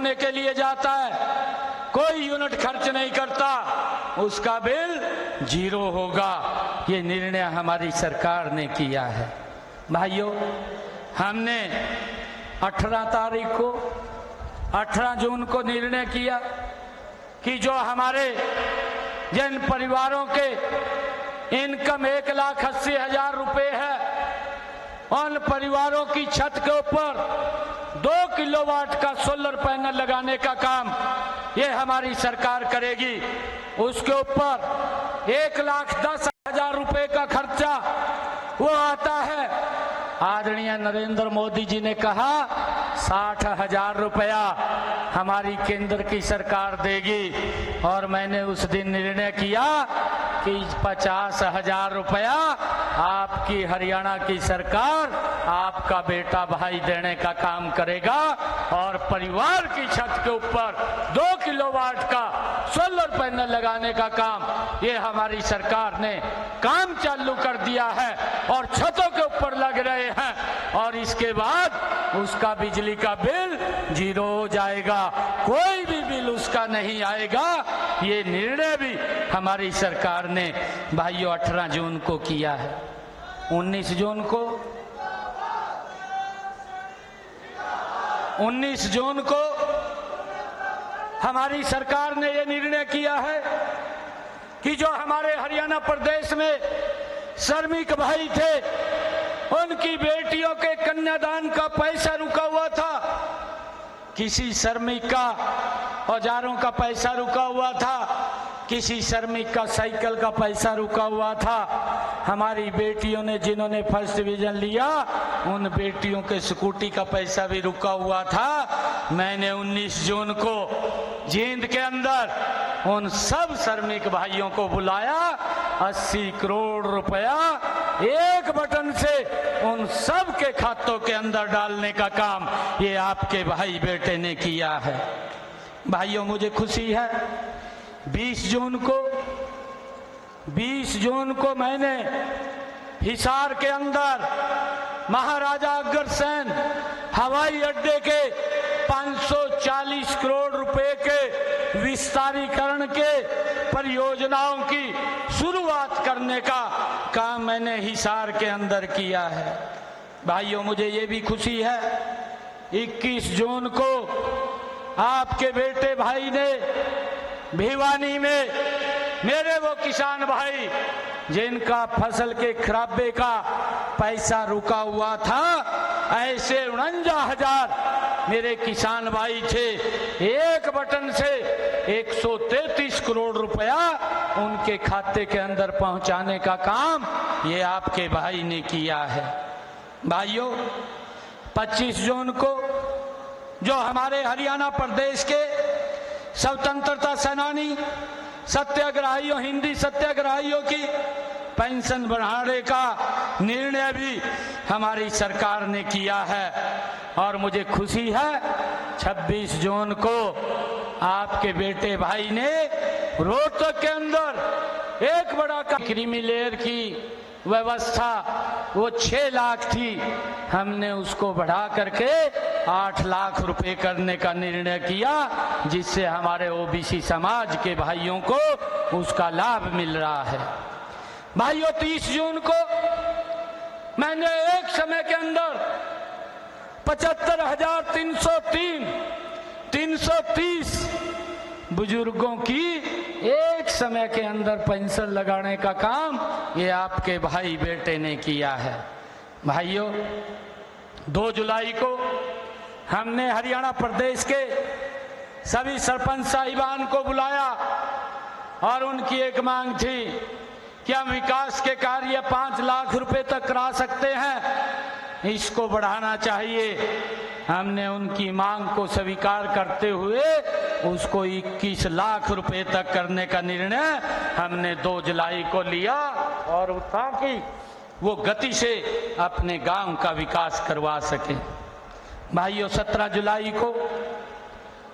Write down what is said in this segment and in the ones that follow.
करने के लिए जाता है, कोई यूनिट खर्च नहीं करता, उसका बिल 0 होगा। ये निर्णय हमारी सरकार ने किया है। भाइयों, हमने 18 जून को निर्णय किया कि जो हमारे जिन परिवारों के इनकम 1,80,000 रुपए है, उन परिवारों की छत के ऊपर 2 किलोवाट का सोलर पैनल लगाने का काम ये हमारी सरकार करेगी। उसके ऊपर 1,10,000 रुपए का खर्चा वो आता है। आदरणीय नरेंद्र मोदी जी ने कहा 60,000 रुपया हमारी केंद्र की सरकार देगी, और मैंने उस दिन निर्णय किया कि 50,000 रुपया आपकी हरियाणा की सरकार, आपका बेटा भाई देने का काम करेगा, और परिवार की छत के ऊपर 2 किलोवाट का सोलर पैनल लगाने का काम ये हमारी सरकार ने काम चालू कर दिया है, और छतों के ऊपर लग रहे हैं, और इसके बाद उसका बिजली का बिल 0 हो जाएगा, कोई भी बिल उसका नहीं आएगा। ये निर्णय भी हमारी सरकार ने भाइयों 18 जून को किया है। 19 जून को हमारी सरकार ने ये निर्णय किया है कि जो हमारे हरियाणा प्रदेश में श्रमिक भाई थे, उनकी बेटियों के कन्यादान का पैसा रुका हुआ था, किसी श्रमिक का औजारों का पैसा रुका हुआ था, किसी श्रमिक का साइकिल का पैसा रुका हुआ था। हमारी बेटियों ने जिन्होंने फर्स्ट डिवीजन लिया, उन बेटियों के स्कूटी का पैसा भी रुका हुआ था। मैंने 19 जून को जींद के अंदर उन सब श्रमिक भाइयों को बुलाया, 80 करोड़ रुपया एक बटन से उन सब के खातों के अंदर डालने का काम ये आपके भाई बेटे ने किया है। भाइयों, मुझे खुशी है 20 जून को मैंने हिसार के अंदर महाराजा अग्रसेन हवाई अड्डे के 540 करोड़ रुपए के विस्तारीकरण के परियोजनाओं की शुरुआत करने का काम मैंने हिसार के अंदर किया है। भाइयों, मुझे ये भी खुशी है 21 जून को आपके बेटे भाई ने भिवानी में मेरे वो किसान भाई जिनका फसल के खराबे का पैसा रुका हुआ था, ऐसे 49,000 मेरे किसान भाई थे, एक बटन से 133 करोड़ रुपया उनके खाते के अंदर पहुंचाने का काम ये आपके भाई ने किया है। भाइयों, 25 जून को जो हमारे हरियाणा प्रदेश के स्वतंत्रता सेनानी सत्याग्रहियों, हिंदी सत्याग्रहियों की पेंशन बढ़ाने का निर्णय भी हमारी सरकार ने किया है, और मुझे खुशी है 26 जून को आपके बेटे भाई ने रोहतक के अंदर एक बड़ा क्रीमी लेयर की व्यवस्था वो 6 लाख थी, हमने उसको बढ़ा करके 8 लाख रुपए करने का निर्णय किया, जिससे हमारे ओबीसी समाज के भाइयों को उसका लाभ मिल रहा है। भाइयों, 30 जून को मैंने एक समय के अंदर 75,330 बुजुर्गों की एक समय के अंदर पेंशन लगाने का काम ये आपके भाई बेटे ने किया है। भाइयों, 2 जुलाई को हमने हरियाणा प्रदेश के सभी सरपंच साहिबान को बुलाया, और उनकी एक मांग थी कि हम विकास के कार्य 5 लाख रुपए तक करा सकते हैं, इसको बढ़ाना चाहिए। हमने उनकी मांग को स्वीकार करते हुए उसको 21 लाख रुपए तक करने का निर्णय हमने 2 जुलाई को लिया, और ताकि वो गति से अपने गांव का विकास करवा सके। भाइयों, 17 जुलाई को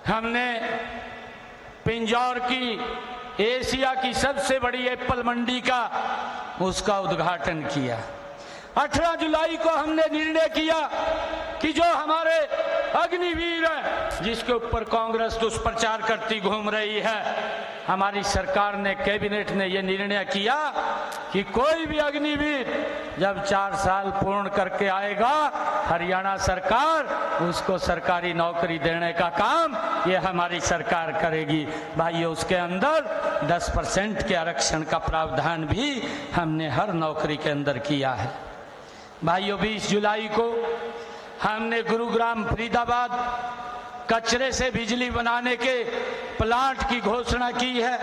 हमने पिंजौर की एशिया की सबसे बड़ी एप्पल मंडी का उसका उद्घाटन किया। 18 जुलाई को हमने निर्णय किया कि जो हमारे अग्निवीर है जिसके ऊपर कांग्रेस दुष्प्रचार करती घूम रही है। हमारी सरकार ने, कैबिनेट ने यह निर्णय किया कि कोई भी अग्निवीर जब 4 साल पूर्ण करके आएगा, हरियाणा सरकार उसको सरकारी नौकरी देने का काम ये हमारी सरकार करेगी। भाइयों, उसके अंदर 10% के आरक्षण का प्रावधान भी हमने हर नौकरी के अंदर किया है। भाइयों, 20 जुलाई को हमने गुरुग्राम फरीदाबाद कचरे से बिजली बनाने के प्लांट की घोषणा की है,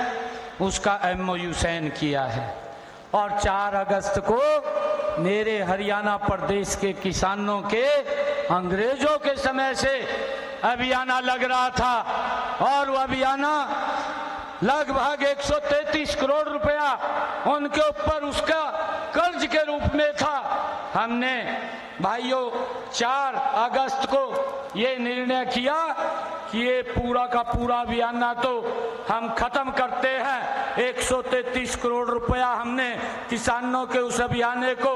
उसका MOU साइन किया है। और 4 अगस्त को मेरे हरियाणा प्रदेश के किसानों के अंग्रेजों के समय से अभियाना लग रहा था और वो अभियाना लगभग 133 करोड़ रुपया उनके ऊपर उसका कर्ज के रूप में था। हमने भाइयों 4 अगस्त को ये निर्णय किया कि ये पूरा का पूरा अभियान तो हम खत्म करते हैं। 133 करोड़ रुपया हमने किसानों के उस अभियान को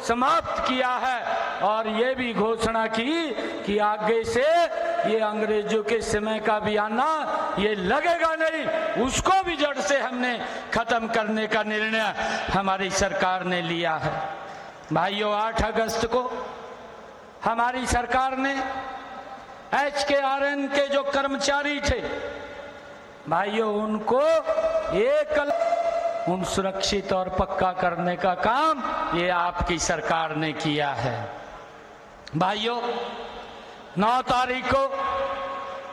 समाप्त किया है और ये भी घोषणा की कि आगे से ये अंग्रेजों के समय का अभियान ये लगेगा नहीं, उसको भी जड़ से हमने खत्म करने का निर्णय हमारी सरकार ने लिया है। भाइयों, 8 अगस्त को हमारी सरकार ने HKRN के जो कर्मचारी थे भाइयों, उनको उन सुरक्षित और पक्का करने का काम ये आपकी सरकार ने किया है। भाइयों, 9 तारीख को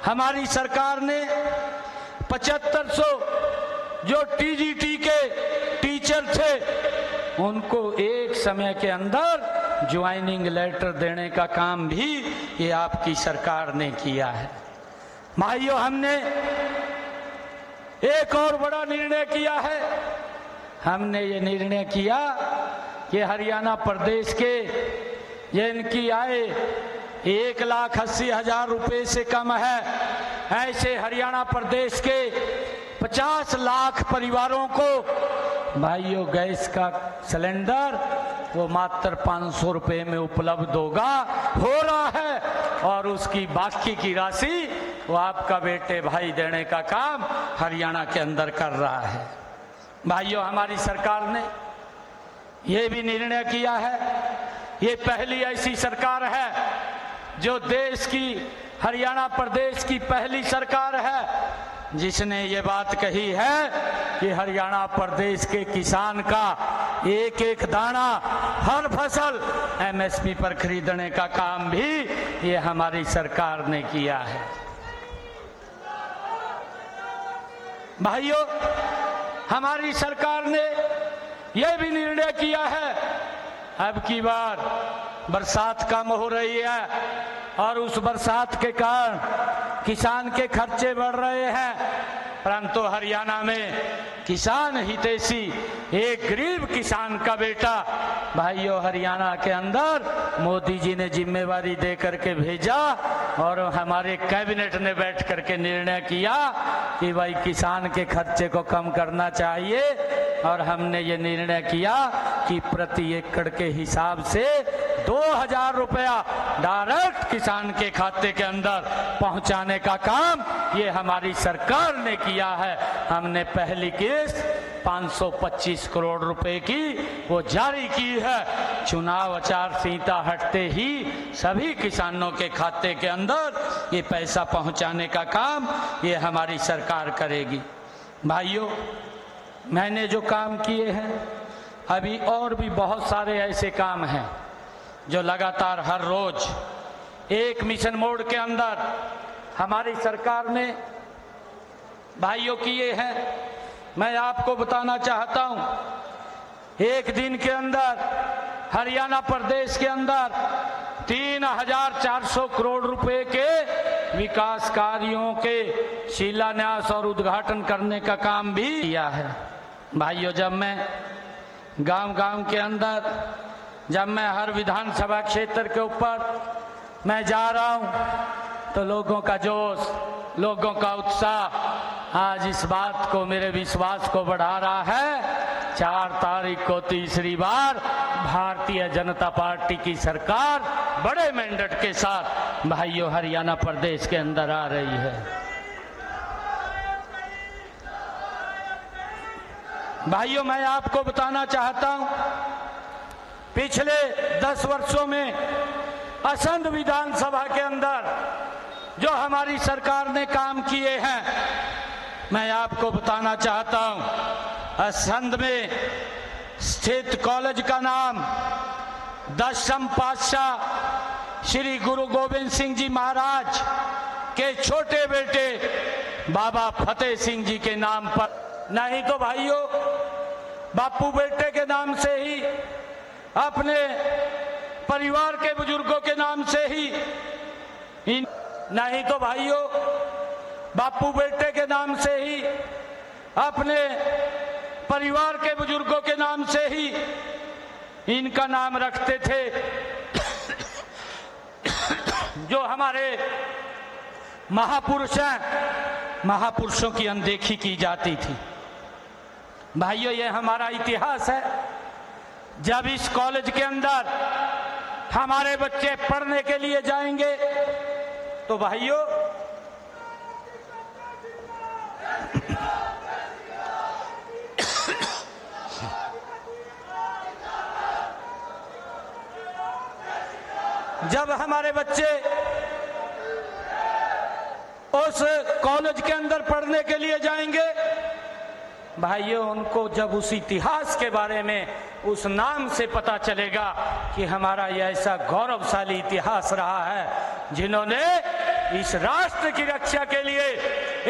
हमारी सरकार ने 7500 जो TGT के टीचर थे उनको एक समय के अंदर ज्वाइनिंग लेटर देने का काम भी ये आपकी सरकार ने किया है। भाइयों, हमने एक और बड़ा निर्णय किया है। हमने ये निर्णय किया कि हरियाणा प्रदेश के जिनकी आय 1,80,000 रुपए से कम है, ऐसे हरियाणा प्रदेश के 50 लाख परिवारों को भाइयों गैस का सिलेंडर वो मात्र 500 रुपए में उपलब्ध हो रहा है और उसकी बाकी की राशि वो आपका बेटे भाई देने का काम हरियाणा के अंदर कर रहा है। भाइयों, हमारी सरकार ने ये भी निर्णय किया है, ये पहली ऐसी सरकार है जो देश की, हरियाणा प्रदेश की पहली सरकार है जिसने ये बात कही है कि हरियाणा प्रदेश के किसान का एक एक दाना, हर फसल MSP पर खरीदने का काम भी ये हमारी सरकार ने किया है। भाइयों, हमारी सरकार ने यह भी निर्णय किया है, अब की बार बरसात कम हो रही है और उस बरसात के कारण किसान के खर्चे बढ़ रहे हैं, परंतु हरियाणा में किसान हितैषी एक गरीब किसान का बेटा भाइयों हरियाणा के अंदर मोदी जी ने जिम्मेवारी दे करके भेजा और हमारे कैबिनेट ने बैठ करके निर्णय किया कि भाई किसान के खर्चे को कम करना चाहिए और हमने ये निर्णय किया कि प्रति एकड़ के हिसाब से 2,000 रुपया डायरेक्ट किसान के खाते के अंदर पहुंचाने का काम ये हमारी सरकार ने किया है। हमने पहली किस्त 525 करोड़ रुपए की वो जारी की है। चुनाव आचार संहिता हटते ही सभी किसानों के खाते के अंदर ये पैसा पहुंचाने का काम ये हमारी सरकार करेगी। भाइयों, मैंने जो काम किए हैं अभी और भी बहुत सारे ऐसे काम हैं जो लगातार हर रोज एक मिशन मोड के अंदर हमारी सरकार ने भाइयों किए हैं। मैं आपको बताना चाहता हूं, एक दिन के अंदर हरियाणा प्रदेश के अंदर 3,400 करोड़ रुपए के विकास कार्यों के शिलान्यास और उद्घाटन करने का काम भी किया है। भाइयों, जब मैं गांव-गांव के अंदर, जब मैं हर विधानसभा क्षेत्र के ऊपर मैं जा रहा हूं तो लोगों का जोश, लोगों का उत्साह आज इस बात को, मेरे विश्वास को बढ़ा रहा है 4 तारीख को तीसरी बार भारतीय जनता पार्टी की सरकार बड़े मैंडेट के साथ भाइयों हरियाणा प्रदेश के अंदर आ रही है। भाइयों मैं आपको बताना चाहता हूं, पिछले 10 वर्षों में असंध विधानसभा के अंदर जो हमारी सरकार ने काम किए हैं, मैं आपको बताना चाहता हूं। असंध में स्थित कॉलेज का नाम 10वीं पातशाह श्री गुरु गोविंद सिंह जी महाराज के छोटे बेटे बाबा फतेह सिंह जी के नाम पर, नहीं तो भाइयों बापू बेटे के नाम से ही, अपने परिवार के बुजुर्गों के नाम से ही, नहीं तो भाइयों बापू बेटे के नाम से ही, अपने परिवार के बुजुर्गों के नाम से ही इनका नाम रखते थे। जो हमारे महापुरुष हैं, महापुरुषों की अनदेखी की जाती थी। भाइयों ये हमारा इतिहास है। जब इस कॉलेज के अंदर हमारे बच्चे पढ़ने के लिए जाएंगे तो भाइयों जब हमारे बच्चे उस कॉलेज के अंदर पढ़ने के लिए जाएंगे, भाइयों उनको जब उस इतिहास के बारे में, उस नाम से पता चलेगा कि हमारा यह ऐसा गौरवशाली इतिहास रहा है जिन्होंने इस राष्ट्र की रक्षा के लिए,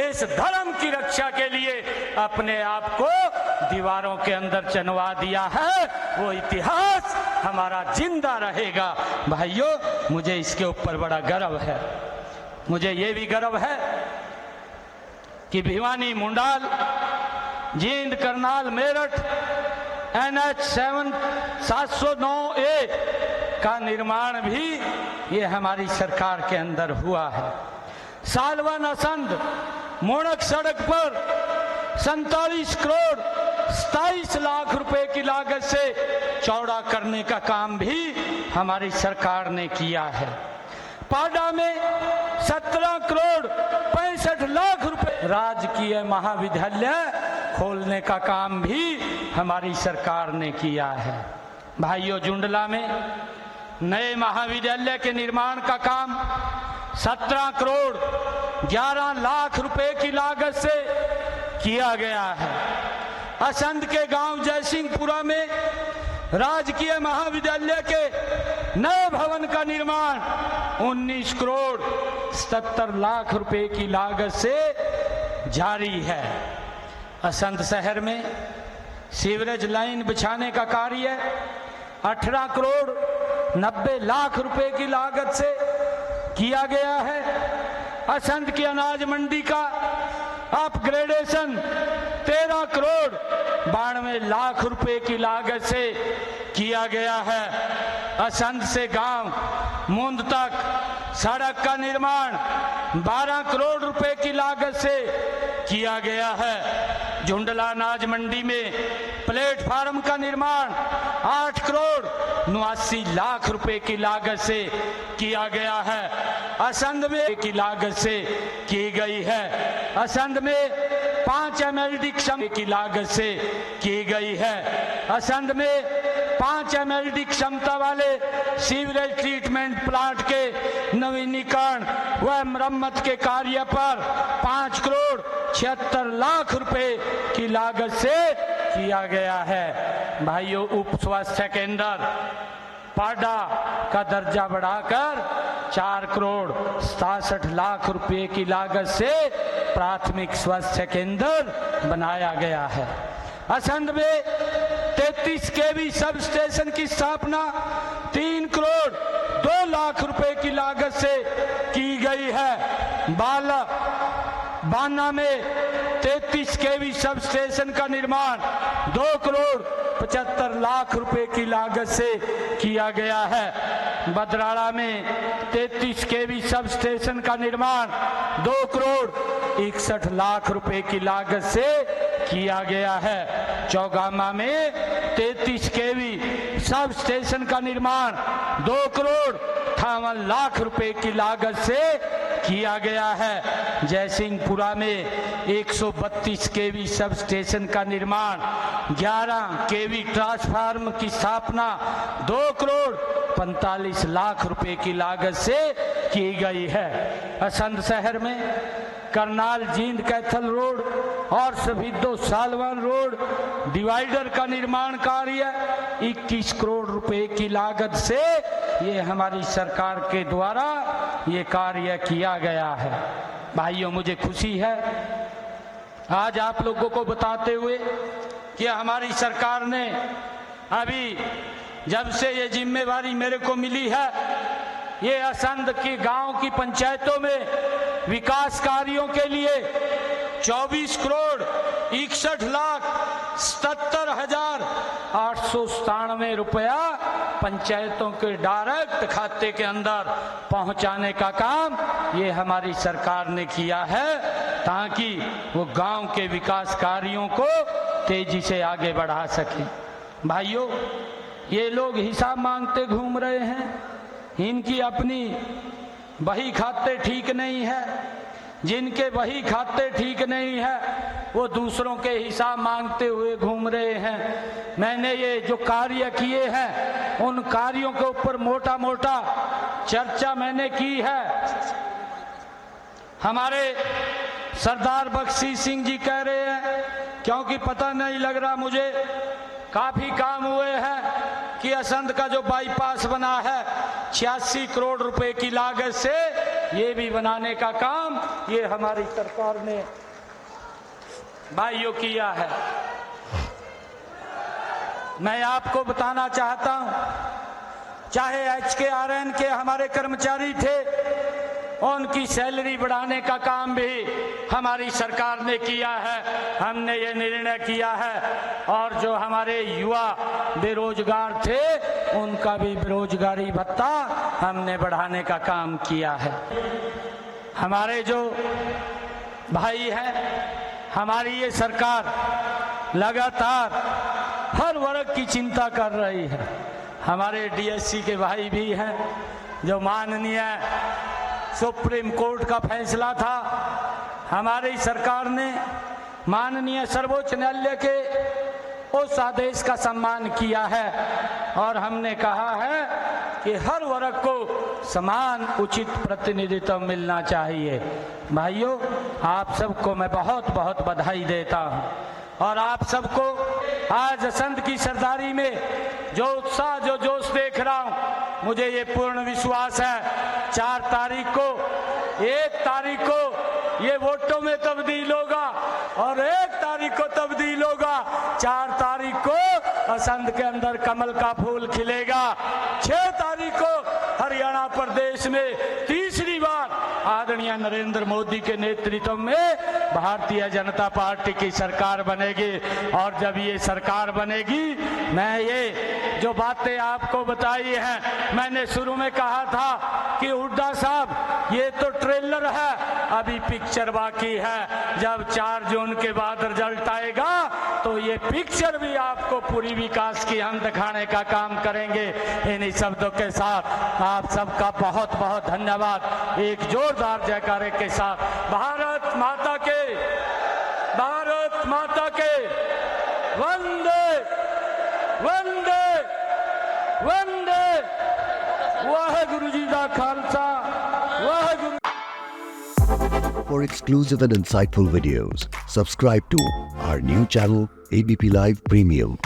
इस धर्म की रक्षा के लिए अपने आप को दीवारों के अंदर चनवा दिया है, वो इतिहास हमारा जिंदा रहेगा। भाइयों मुझे इसके ऊपर बड़ा गर्व है। मुझे ये भी गर्व है कि भिवानी, मुंडाल, जींद, करनाल, मेरठ NH 709A का निर्माण भी ये हमारी सरकार के अंदर हुआ है। सालवन असंध मोड़क सड़क पर 47 करोड़ 27 लाख रुपए की लागत से चौड़ा करने का काम भी हमारी सरकार ने किया है। पाडा में 17 करोड़ 65 लाख रुपए राजकीय महाविद्यालय खोलने का काम भी हमारी सरकार ने किया है। भाइयों जुंडला में नए महाविद्यालय के निर्माण का काम 17 करोड़ 11 लाख रुपए की लागत से किया गया है। असंध के गांव जयसिंहपुरा में राजकीय महाविद्यालय के नए भवन का निर्माण 19 करोड़ 77 लाख रुपए की लागत से जारी है। असंध शहर में सीवरेज लाइन बिछाने का कार्य 18 करोड़ 90 लाख रुपए की लागत से किया गया है। असंध की अनाज मंडी का अपग्रेडेशन 13 करोड़ 92 लाख रुपए की लागत से किया गया है। असंध से गांव मुंद तक सड़क का निर्माण 12 करोड़ रुपए की लागत से किया गया है। झुंडला अनाज मंडी में प्लेटफार्म का निर्माण 8 करोड़ 89 लाख रुपए की लागत से किया गया है। असंध में की लागत से की गई है। असंध में 5 MLD क्षमता की लागत से की गई है। असंध में 5 MLD क्षमता वाले सीवरेज ट्रीटमेंट प्लांट के नवीनीकरण व मरम्मत के कार्य पर 5 करोड़ 76 लाख रुपए की लागत से किया गया है। भाइयों उप स्वास्थ्य केंद्र पाडा का दर्जा बढ़ाकर 4 करोड़ 67 लाख रुपए की लागत से प्राथमिक स्वास्थ्य केंद्र बनाया गया है। असंध में 33 KV सब स्टेशन की स्थापना 3 करोड़ 2 लाख रुपए की लागत से की गई है। बाना में 33 KV सब स्टेशन का निर्माण 2 करोड़ 75 लाख रुपए की लागत से किया गया है। बदराड़ा में 33 KV सब स्टेशन का निर्माण 2 करोड़ 61 लाख रुपए की लागत से किया गया है। चौगामा में 33 KV सब स्टेशन का निर्माण 2 करोड़ 58 लाख रुपए की लागत से किया गया है। जयसिंहपुरा में 132 केवी सब स्टेशन का निर्माण, 11 केवी ट्रांसफार्मर की स्थापना 2 करोड़ 45 लाख रुपए की लागत से की गई है। असंध शहर में करनाल जींद कैथल रोड और सभी 2 सालवन रोड डिवाइडर का निर्माण कार्य 21 करोड़ रुपए की लागत से ये हमारी सरकार के द्वारा ये कार्य किया गया है। भाइयों, मुझे खुशी है आज आप लोगों को बताते हुए कि हमारी सरकार ने अभी जब से ये जिम्मेवारी मेरे को मिली है, ये असंध की गांव की पंचायतों में विकास कार्यों के लिए 24 करोड़ 61 लाख 77,897 रुपया पंचायतों के डायरेक्ट खाते के अंदर पहुंचाने का काम ये हमारी सरकार ने किया है, ताकि वो गांव के विकास कार्यों को तेजी से आगे बढ़ा सके। भाइयों, ये लोग हिसाब मांगते घूम रहे हैं, इनकी अपनी बही खाते ठीक नहीं है। जिनके बही खाते ठीक नहीं है वो दूसरों के हिसाब मांगते हुए घूम रहे हैं। मैंने ये जो कार्य किए हैं उन कार्यों के ऊपर मोटा मोटा चर्चा मैंने की है। हमारे सरदार बख्शी सिंह जी कह रहे हैं, क्योंकि पता नहीं लग रहा मुझे, काफी काम हुए हैं कि असंध का जो बाईपास बना है 86 करोड़ रुपए की लागत से ये भी बनाने का काम ये हमारी सरकार ने भाइयों किया है। मैं आपको बताना चाहता हूं, चाहे HKRN के हमारे कर्मचारी थे, उनकी सैलरी बढ़ाने का काम भी हमारी सरकार ने किया है। हमने ये निर्णय किया है, और जो हमारे युवा बेरोजगार थे उनका भी बेरोजगारी भत्ता हमने बढ़ाने का काम किया है। हमारे जो भाई हैं, हमारी ये सरकार लगातार हर वर्ग की चिंता कर रही है। हमारे DSC के भाई भी हैं, जो माननीय सुप्रीम कोर्ट का फैसला था, हमारी सरकार ने माननीय सर्वोच्च न्यायालय के उस आदेश का सम्मान किया है, और हमने कहा है कि हर वर्ग को समान उचित प्रतिनिधित्व मिलना चाहिए। भाइयों, आप सबको मैं बहुत बहुत बधाई देता हूं, और आप सबको आज असंध की सरदारी में जो उत्साह जो जोश देख रहा हूं, मुझे ये पूर्ण विश्वास है 4 तारीख को 1 तारीख को ये वोटों में तब्दील होगा, और 1 तारीख को तब्दील होगा। 4 तारीख को असंध के अंदर कमल का फूल खिलेगा। 6 तारीख को हरियाणा प्रदेश में तीसरी बार आदरणीय नरेंद्र मोदी के नेतृत्व में भारतीय जनता पार्टी की सरकार बनेगी। और जब ये सरकार बनेगी, मैं ये जो बातें आपको बताई हैं, मैंने शुरू में कहा था कि हुड्डा साहब ये तो ट्रेलर है, अभी पिक्चर बाकी है। जब 4 जून के बाद रिजल्ट आएगा तो ये पिक्चर भी आपको पूरी विकास की हम दिखाने का काम करेंगे। इन्हीं शब्दों के साथ आप सबका बहुत बहुत धन्यवाद। एक जोरदार जयकारे के साथ भारत माता के, भारत माता के वंदे वंदे वंदे। वाहेगुरु जी दा Khalsa, Waheguru. For exclusive and insightful videos, subscribe to our new channel ABP Live Premium.